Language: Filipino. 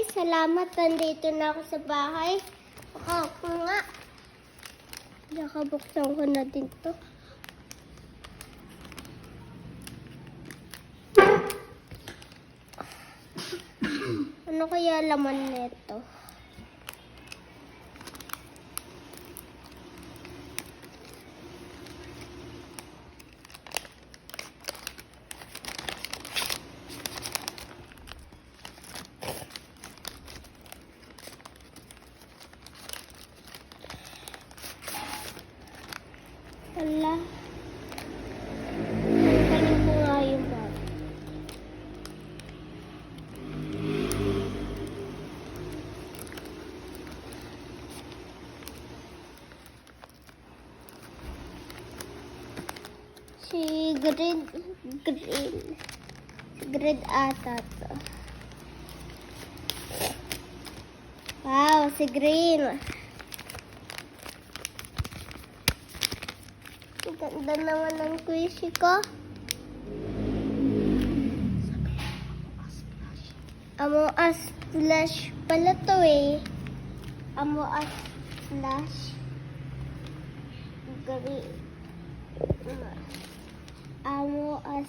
guys, salamat. Nandito na ako sa bahay. Ako nga. Nakabuksan ko na din to. Ano kaya laman nito? Hala. Tanggalin ko nga yung bag. Si grade ata to. Wow, si green. Ang ganda naman ng squishy ko. Amo as flash pala to eh. Amo as flash. Amo as